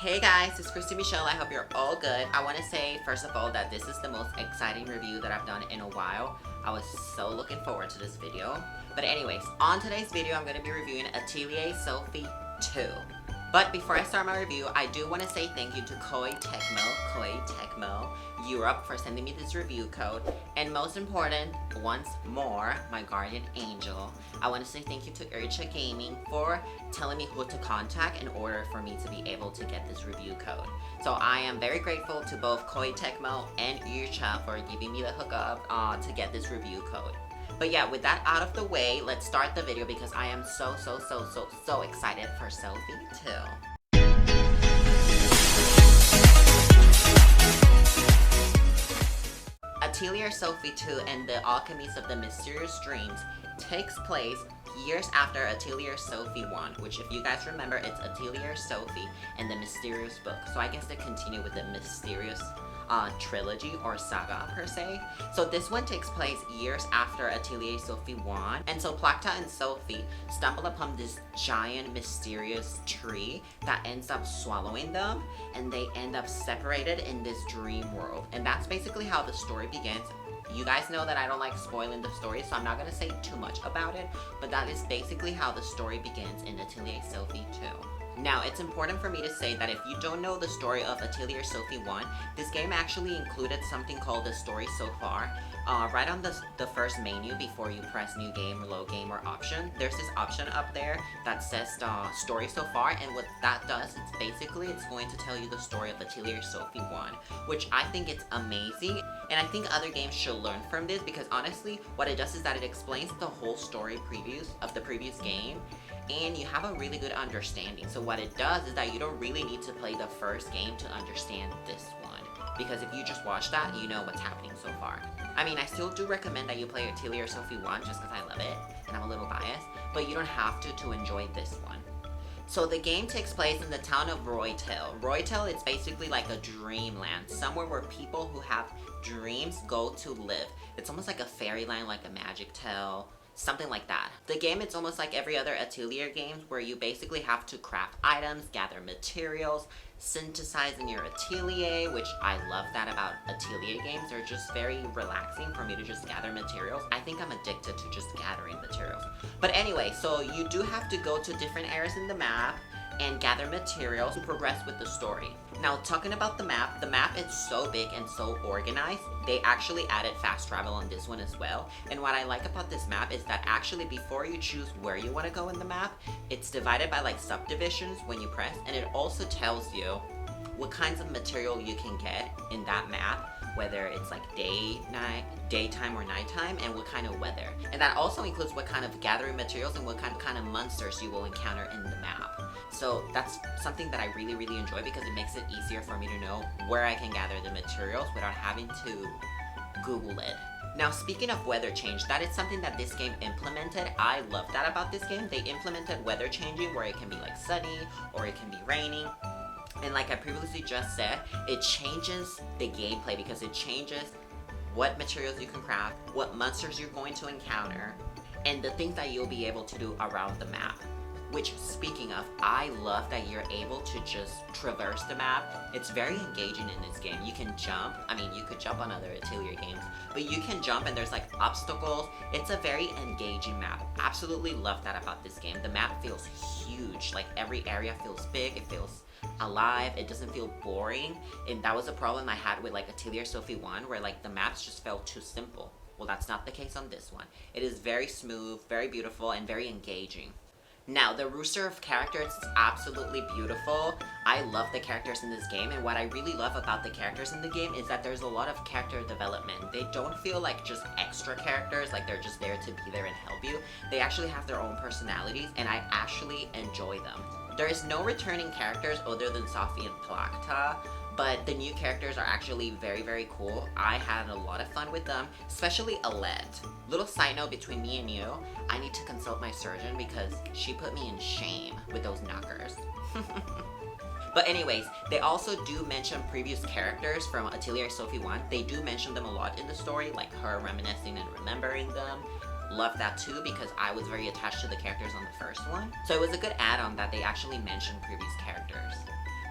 Hey guys, it's Christy Michelle. I hope you're all good. I want to say, first of all, that this is the most exciting review that I've done in a while. I was so looking forward to this video. But anyways, on today's video, I'm going to be reviewing Atelier Sophie 2. But before I start my review, I do want to say thank you to Koei Tecmo Europe for sending me this review code. And most important, once more, my guardian angel. I want to say thank you to Urcha Gaming for telling me who to contact in order for me to be able to get this review code. So I am very grateful to both Koei Tecmo and Urcha for giving me the hookup to get this review code. But yeah, with that out of the way, let's start the video because I am so excited for Sophie 2. Atelier Sophie 2 and the Alchemist of the Mysterious Dreams takes place years after Atelier Sophie 1, which if you guys remember, it's Atelier Sophie and the Mysterious Book. So I guess they continue with the Mysterious trilogy or saga per se. So this one takes place years after Atelier Sophie 1, and so Plakta and Sophie stumble upon this giant mysterious tree that ends up swallowing them, and they end up separated in this dream world. And that's basically how the story begins. You guys know that I don't like spoiling the story, so I'm not gonna say too much about it, but that is basically how the story begins in Atelier Sophie 2. Now, it's important for me to say that if you don't know the story of Atelier Sophie 1, this game actually included something called the story so far. Right on the first menu before you press new game, load game, or option, there's this option up there that says story so far, and what that does, it's going to tell you the story of Atelier Sophie 1, which I think it's amazing, and I think other games should learn from this because honestly, what it does is that it explains the whole story of the previous game, and you have a really good understanding. So what it does is that you don't really need to play the first game to understand this one, because if you just watch that, you know what's happening so far. I mean, I still do recommend that you play Atelier Sophie 1 just because I love it, and I'm a little biased, but you don't have to enjoy this one. So the game takes place in the town of Roytel. Roytel is basically like a dreamland, somewhere where people who have dreams go to live. It's almost like a fairyland, like a magic tale, something like that. The game, it's almost like every other Atelier games where you basically have to craft items, gather materials, synthesize in your atelier, which I love that about Atelier games. They're just very relaxing for me to just gather materials. I think I'm addicted to just gathering materials. But anyway, so you do have to go to different areas in the map and gather materials to progress with the story. Now, talking about the map is so big and so organized. They actually added fast travel on this one as well. And what I like about this map is that actually before you choose where you want to go in the map, it's divided by like subdivisions when you press, and it also tells you what kinds of material you can get in that map, whether it's like daytime or nighttime, and what kind of weather. And that also includes what kind of gathering materials and what kind of monsters you will encounter in the map. So that's something that I really enjoy because it makes it easier for me to know where I can gather the materials without having to Google it. Now, speaking of weather change, that is something that this game implemented. I love that about this game. They implemented weather changing where it can be like sunny or it can be raining. And like I previously just said, it changes the gameplay because it changes what materials you can craft, what monsters you're going to encounter, and the things that you'll be able to do around the map. Which, speaking of, I love that you're able to just traverse the map. It's very engaging in this game. You can jump. I mean, you could jump on other Atelier games, but you can jump and there's like obstacles. It's a very engaging map. Absolutely love that about this game. The map feels huge. Like every area feels big. It feels alive. It doesn't feel boring. And that was a problem I had with like Atelier Sophie 1, where like the maps just felt too simple. Well, that's not the case on this one. It is very smooth, very beautiful, and very engaging. Now, the roster of characters is absolutely beautiful. I love the characters in this game, and what I really love about the characters in the game is that there's a lot of character development. They don't feel like just extra characters, like they're just there to be there and help you. They actually have their own personalities, and I actually enjoy them. There is no returning characters other than Sophie and Plakta, but the new characters are actually very cool. I had a lot of fun with them, especially Alette. Little side note between me and you, I need to consult my surgeon because she put me in shame with those knockers. But anyways, they also do mention previous characters from Atelier Sophie 1. They do mention them a lot in the story, like her reminiscing and remembering them. Love that too because I was very attached to the characters on the first one. So it was a good add-on that they actually mentioned previous characters.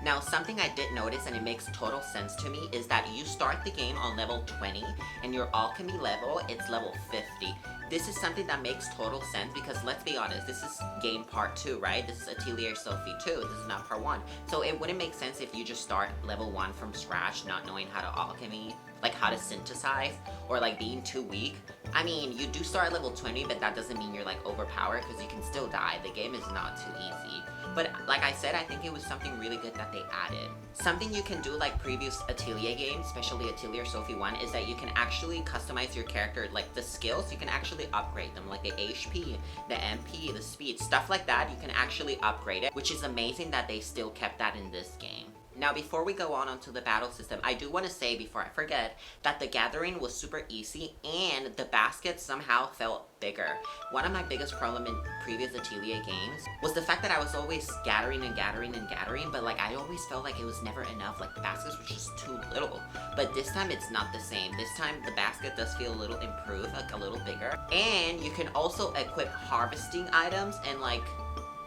Now, something I did notice, and it makes total sense to me, is that you start the game on level 20, and your alchemy level, it's level 50. This is something that makes total sense because, let's be honest, this is game part 2, right? This is Atelier Sophie 2, this is not part 1. So it wouldn't make sense if you just start level 1 from scratch, not knowing how to alchemy, like how to synthesize, or like being too weak. I mean, you do start at level 20, but that doesn't mean you're like overpowered because you can still die. The game is not too easy. But like I said, I think it was something really good that they added. Something you can do like previous Atelier games, especially Atelier Sophie 1, is that you can actually customize your character, like the skills, you can actually upgrade them, like the HP, the MP, the speed, stuff like that, you can actually upgrade it, which is amazing that they still kept that in this game. Now, before we go on onto the battle system, I do want to say, before I forget, that the gathering was super easy and the baskets somehow felt bigger. One of my biggest problems in previous Atelier games was the fact that I was always gathering and gathering and gathering, but like I always felt like it was never enough, like the baskets were just too little. But this time it's not the same. This time the basket does feel a little improved, like a little bigger. And you can also equip harvesting items and like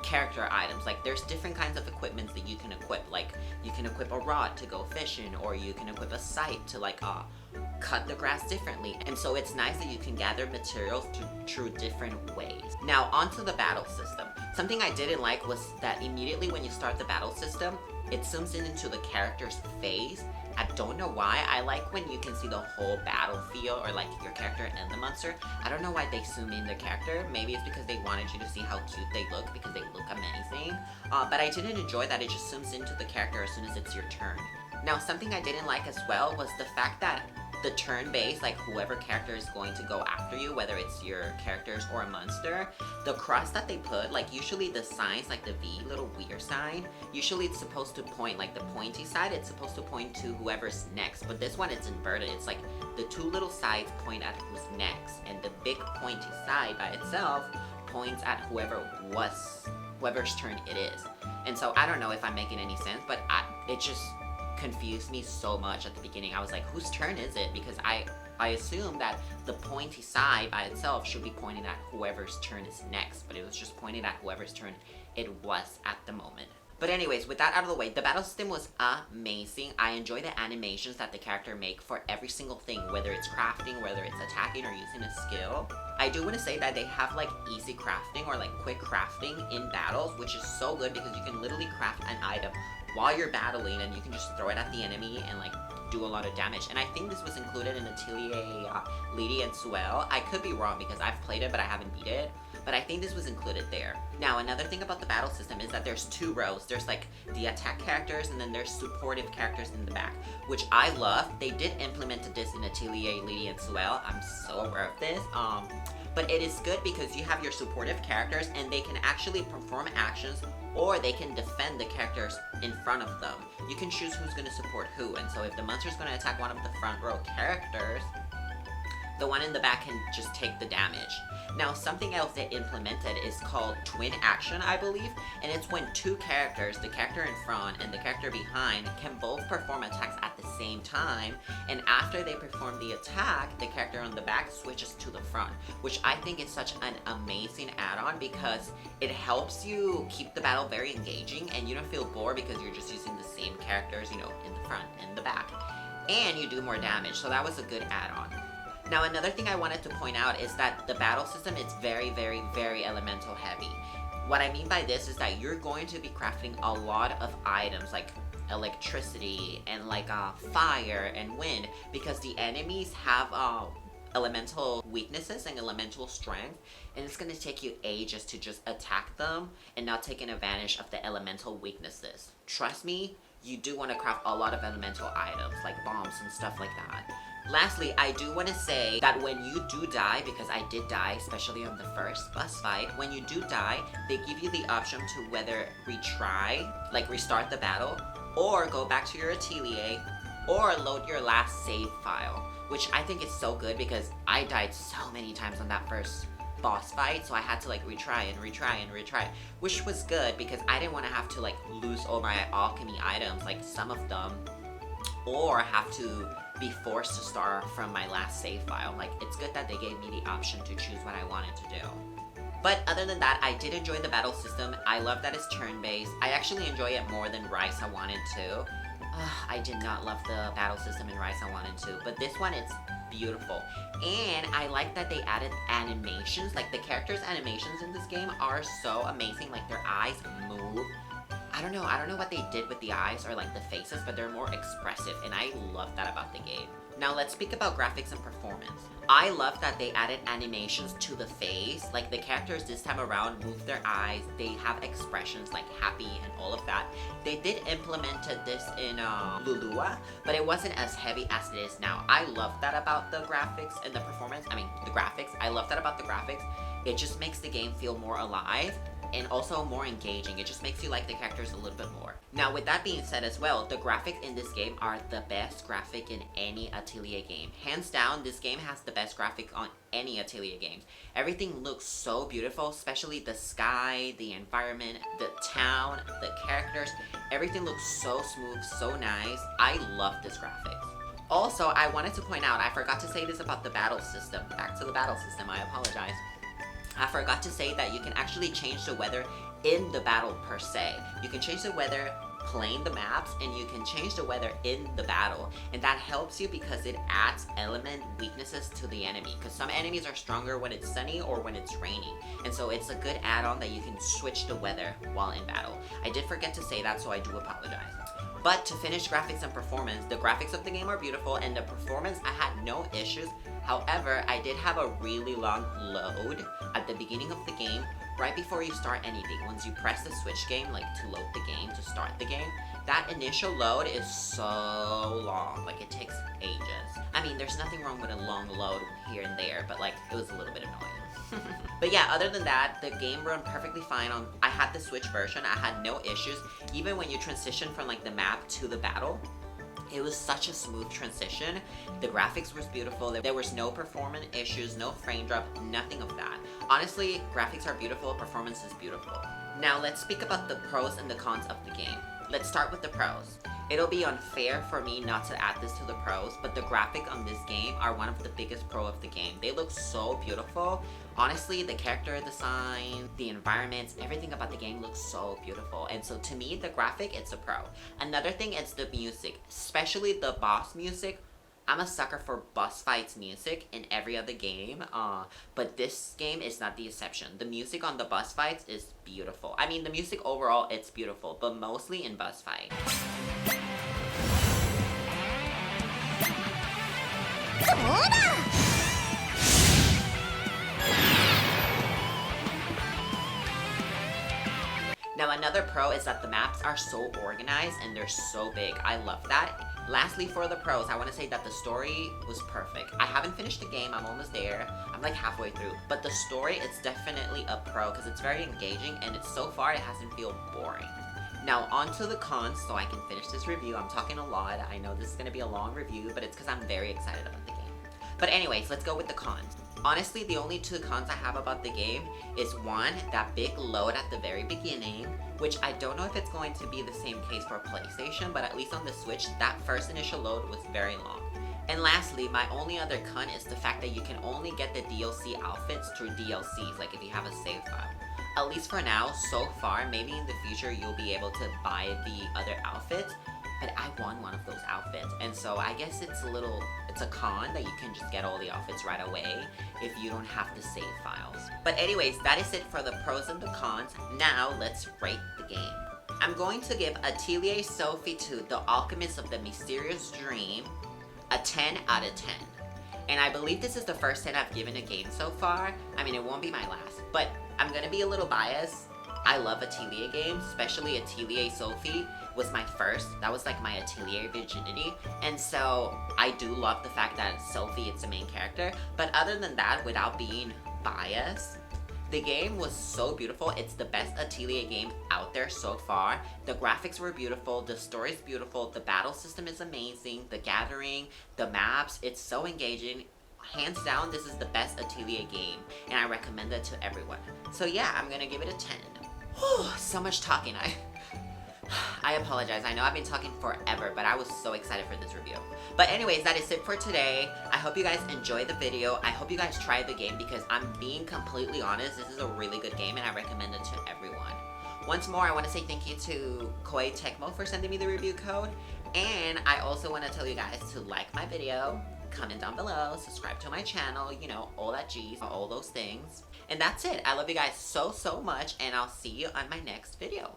character items. Like there's different kinds of equipments that you can equip. Like you can equip a rod to go fishing, or you can equip a scythe to like cut the grass differently. And so it's nice that you can gather materials through different ways. Now onto the battle system. Something I didn't like was that immediately when you start the battle system, it zooms in into the character's face. I don't know why. I like when you can see the whole battlefield, or like your character and the monster. I don't know why they zoom in the character. Maybe it's because they wanted you to see how cute they look, because they look amazing. But I didn't enjoy that it just zooms into the character as soon as it's your turn. Now, something I didn't like as well was the fact that the turn-based, like whoever character is going to go after you, whether it's your characters or a monster, the cross that they put, like usually the signs, like the V, little weird sign, usually it's supposed to point, like the pointy side, it's supposed to point to whoever's next, but this one it's inverted. It's like the two little sides point at who's next, and the big pointy side by itself points at whoever's turn it is. And so I don't know if I'm making any sense, but it just confused me so much at the beginning. I was like, whose turn is it? Because I assumed that the pointy side by itself should be pointing at whoever's turn is next, but it was just pointing at whoever's turn it was at the moment. But anyways, with that out of the way, the battle system was amazing. I enjoy the animations that the character make for every single thing, whether it's crafting, whether it's attacking or using a skill. I do want to say that they have like easy crafting or like quick crafting in battles, which is so good because you can literally craft an item while you're battling and you can just throw it at the enemy and like do a lot of damage. And I think this was included in Atelier Lady and Suelle. I could be wrong because I've played it but I haven't beat it, but I think this was included there. Now another thing about the battle system is that there's two rows. There's like the attack characters and then there's supportive characters in the back, which I love. They did implement this in Atelier Lady and Suelle. I'm so aware of this. But it is good because you have your supportive characters and they can actually perform actions, or they can defend the characters in front of them. You can choose who's going to support who, and so if the monster's going to attack one of the front row characters, the one in the back can just take the damage. Now, something else they implemented is called twin action, I believe, and it's when two characters, the character in front and the character behind, can both perform attacks at the same time, and after they perform the attack, the character on the back switches to the front, which I think is such an amazing add-on because it helps you keep the battle very engaging and you don't feel bored because you're just using the same characters, you know, in the front and the back, and you do more damage, so that was a good add-on. Now, another thing I wanted to point out is that the battle system is very, very, very elemental heavy. What I mean by this is that you're going to be crafting a lot of items like electricity and like fire and wind, because the enemies have elemental weaknesses and elemental strength, and it's going to take you ages to just attack them and not taking advantage of the elemental weaknesses. Trust me, you do want to craft a lot of elemental items like bombs and stuff like that. Lastly, I do want to say that when you do die, because I did die, especially on the first boss fight, when you do die, they give you the option to whether retry, like restart the battle, or go back to your atelier, or load your last save file, which I think is so good because I died so many times on that first boss fight, so I had to like retry, which was good because I didn't want to have to like lose all my alchemy items, like some of them, or have to be forced to start from my last save file. Like, it's good that they gave me the option to choose what I wanted to do. But other than that, I did enjoy the battle system. I love that it's turn-based. I actually enjoy it more than Rise I Wanted to. I did not love the battle system in Rise I Wanted to, but this one, it's beautiful. And I like that they added animations. Like, the characters' animations in this game are so amazing. Like, their eyes move. I don't know what they did with the eyes or like the faces, but they're more expressive, and I love that about the game. Now let's speak about graphics and performance. I love that they added animations to the face. Like, the characters this time around move their eyes, they have expressions like happy and all of that. They did implemented this in Lulua, but it wasn't as heavy as it is now. I love that about the graphics and the performance. I mean, the graphics. I love that about the graphics. It just makes the game feel more alive and also more engaging. It just makes you like the characters a little bit more. Now, with that being said as well, the graphics in this game are the best graphic in any Atelier game. Hands down, this game has the best graphic on any Atelier games. Everything looks so beautiful, especially the sky, the environment, the town, the characters. Everything looks so smooth, so nice. I love this graphics. Also, I wanted to point out, I forgot to say this about the battle system. Back to the battle system, I apologize. I forgot to say that you can actually change the weather in the battle per se. You can change the weather playing the maps, and you can change the weather in the battle. And that helps you because it adds element weaknesses to the enemy. Because some enemies are stronger when it's sunny or when it's raining. And so it's a good add-on that you can switch the weather while in battle. I did forget to say that, so I do apologize. But to finish graphics and performance, the graphics of the game are beautiful, and the performance, I had no issues. However, I did have a really long load at the beginning of the game, right before you start anything. Once you press the switch game, like to load the game, to start the game, that initial load is so long. Like, it takes ages. I mean, there's nothing wrong with a long load here and there, but like, it was a little bit annoying. But yeah, other than that, the game ran perfectly fine on. I had the Switch version. I had no issues. Even when you transition from like the map to the battle, it was such a smooth transition. The graphics was beautiful. There was no performance issues, no frame drop, nothing of that. Honestly, graphics are beautiful, performance is beautiful. Now let's speak about the pros and the cons of the game. Let's start with the pros. It'll be unfair for me not to add this to the pros, but the graphic on this game are one of the biggest pro of the game. They look so beautiful. Honestly, the character design, the environments, everything about the game looks so beautiful. And so to me, the graphic, it's a pro. Another thing, it's the music, especially the boss music. I'm a sucker for boss fights music in every other game, but this game is not the exception. The music on the boss fights is beautiful. I mean, the music overall, it's beautiful, but mostly in boss fights. Now, another pro is that the maps are so organized and they're so big. I love that. Lastly, for the pros, I want to say that the story was perfect. I haven't finished the game, I'm almost there. I'm like halfway through. But the story, it's definitely a pro because it's very engaging, and so far it hasn't feel boring. Now, on to the cons, so I can finish this review. I'm talking a lot. I know this is going to be a long review, but it's because I'm very excited about the game. But anyways, let's go with the cons. Honestly, the only two cons I have about the game is one, that big load at the very beginning, which I don't know if it's going to be the same case for PlayStation, but at least on the Switch, that first initial load was very long. And lastly, my only other con is the fact that you can only get the DLC outfits through DLCs, like if you have a save file. At least for now, so far, maybe in the future you'll be able to buy the other outfits, but I want one of those outfits, and so I guess it's a con that you can just get all the outfits right away if you don't have the save files. But anyways, that is it for the pros and the cons. Now, let's rate the game. I'm going to give Atelier Sophie 2, The Alchemist of the Mysterious Dream, a 10 out of 10. And I believe this is the first 10 I've given a game so far. I mean, it won't be my last, but I'm gonna be a little biased. I love Atelier games, especially Atelier Sophie was my first. That was like my Atelier virginity. And so I do love the fact that Sophie is the main character. But other than that, without being biased, the game was so beautiful. It's the best Atelier game out there so far. The graphics were beautiful, the story's beautiful, the battle system is amazing, the gathering, the maps, it's so engaging. Hands down, this is the best Atelier game, and I recommend it to everyone. So yeah, I'm gonna give it a 10. Whew, so much talking. I apologize. I know I've been talking forever, but I was so excited for this review. But anyways, that is it for today. I hope you guys enjoyed the video. I hope you guys try the game because I'm being completely honest. This is a really good game and I recommend it to everyone. Once more, I want to say thank you to Koei Tecmo for sending me the review code. And I also want to tell you guys to like my video, comment down below, subscribe to my channel, you know, all that G's, all those things. And that's it. I love you guys so, so much, and I'll see you on my next video.